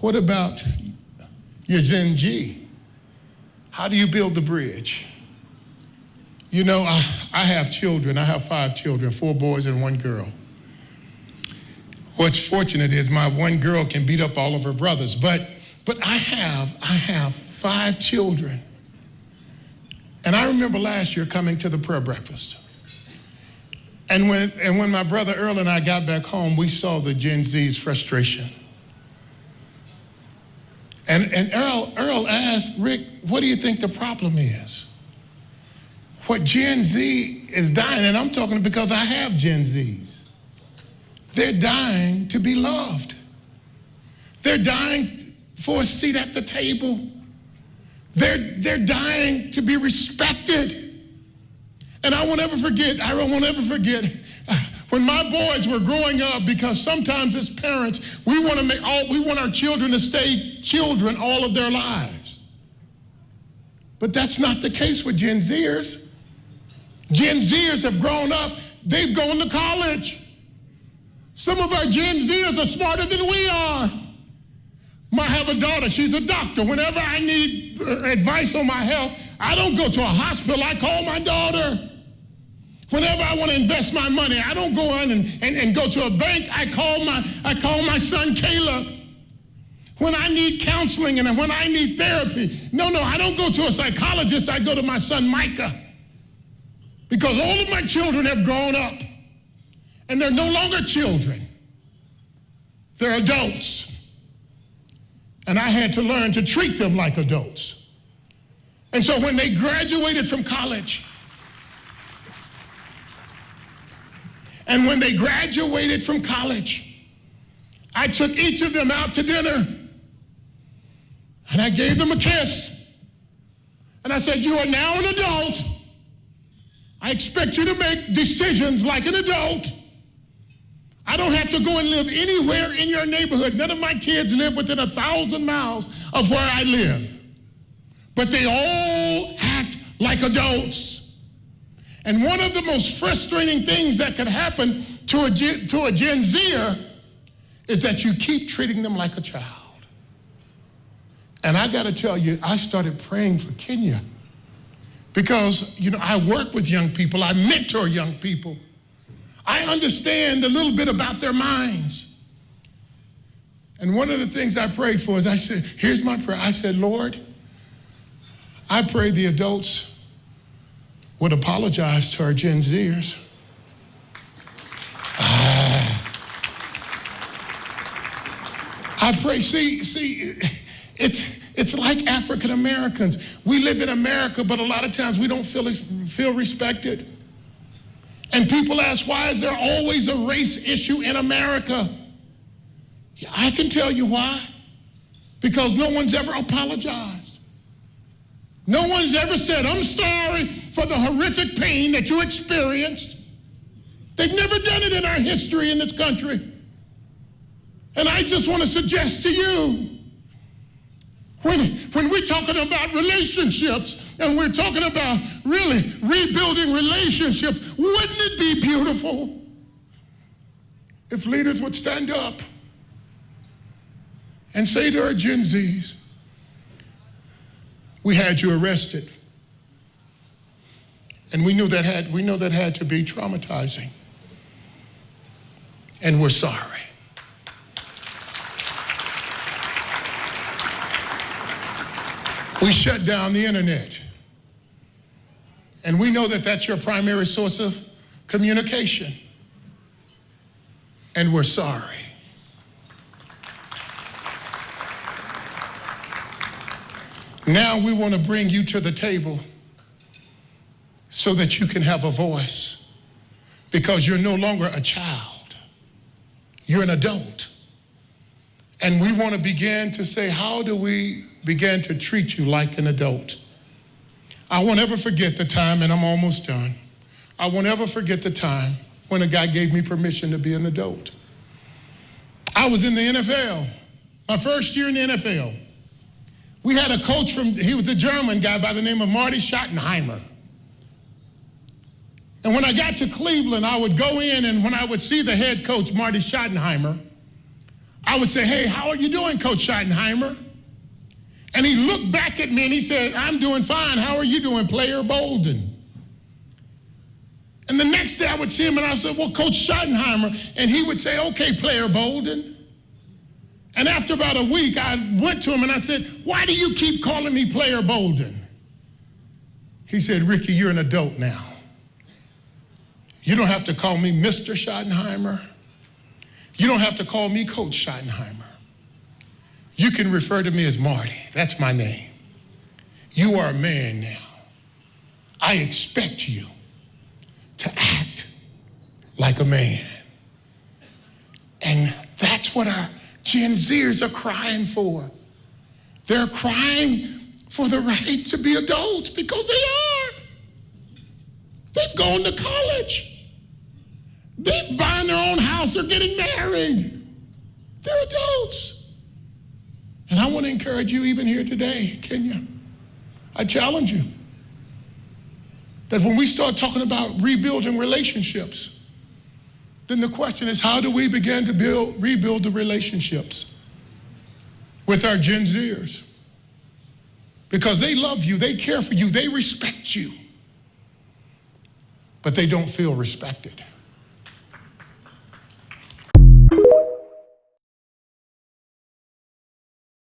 What about your Gen Z? How do you build the bridge? You know, I have children. I have 5 children, 4 boys and 1 girl. What's fortunate is my 1 girl can beat up all of her brothers, but I have 5 children. And I remember last year coming to the prayer breakfast. And when my brother Earl and I got back home, we saw the Gen Z's frustration. And Earl asked, Rick, what do you think the problem is? What Gen Z is dying, and I'm talking because I have Gen Zs. They're dying to be loved. They're dying for a seat at the table. They're dying to be respected. And I won't ever forget when my boys were growing up, because sometimes as parents, we want our children to stay children all of their lives. But that's not the case with Gen Zers. Gen Zers have grown up, they've gone to college. Some of our Gen Zers are smarter than we are. I have a daughter, she's a doctor. Whenever I need advice on my health, I don't go to a hospital, I call my daughter. Whenever I want to invest my money, I don't go in and go to a bank, I call my son Caleb. When I need counseling and when I need therapy, no, I don't go to a psychologist, I go to my son Micah. Because all of my children have grown up, and they're no longer children. They're adults. And I had to learn to treat them like adults. And so when they graduated from college, I took each of them out to dinner, and I gave them a kiss. And I said, you are now an adult. I expect you to make decisions like an adult. I don't have to go and live anywhere in your neighborhood. None of my kids live within 1,000 miles of where I live. But they all act like adults. And one of the most frustrating things that could happen to a Gen Zer is that you keep treating them like a child. And I got to tell you, I started praying for Kenya. Because, I work with young people, I mentor young people. I understand a little bit about their minds. And one of the things I prayed for is I said, here's my prayer. I said, Lord, I pray the adults would apologize to our Gen Zers. I pray, it's like African Americans. We live in America, but a lot of times we don't feel respected. And people ask, why is there always a race issue in America? Yeah, I can tell you why. Because no one's ever apologized. No one's ever said, I'm sorry for the horrific pain that you experienced. They've never done it in our history in this country. And I just want to suggest to you, when we're talking about relationships and we're talking about really rebuilding relationships, wouldn't it be beautiful if leaders would stand up and say to our Gen Zs, we had you arrested, and we know that had to be traumatizing, and we're sorry. We shut down the internet. And we know that that's your primary source of communication. And we're sorry. Now we want to bring you to the table so that you can have a voice, because you're no longer a child. You're an adult. And we want to begin to say, how do we begin to treat you like an adult? I won't ever forget the time, and I'm almost done. I won't ever forget the time when a guy gave me permission to be an adult. I was in the NFL, my first year in the NFL. We had a coach he was a German guy by the name of Marty Schottenheimer. And when I got to Cleveland, I would go in, and when I would see the head coach, Marty Schottenheimer, I would say, hey, how are you doing, Coach Schottenheimer? And he looked back at me and he said, I'm doing fine. How are you doing, Player Bolden? And the next day I would see him and I would say, well, Coach Schottenheimer. And he would say, okay, Player Bolden. And after about a week, I went to him and I said, why do you keep calling me Player Bolden? He said, Rickey, you're an adult now. You don't have to call me Mr. Schottenheimer. You don't have to call me Coach Schottenheimer. You can refer to me as Marty. That's my name. You are a man now. I expect you to act like a man. And that's what our Gen Zers are crying for. They're crying for the right to be adults because they are. They've gone to college. They've buying their own house. They're getting married. They're adults. And I want to encourage you even here today, Kenya. I challenge you that when we start talking about rebuilding relationships, then the question is, how do we begin to rebuild the relationships with our Gen Zers? Because they love you, they care for you, they respect you, but they don't feel respected.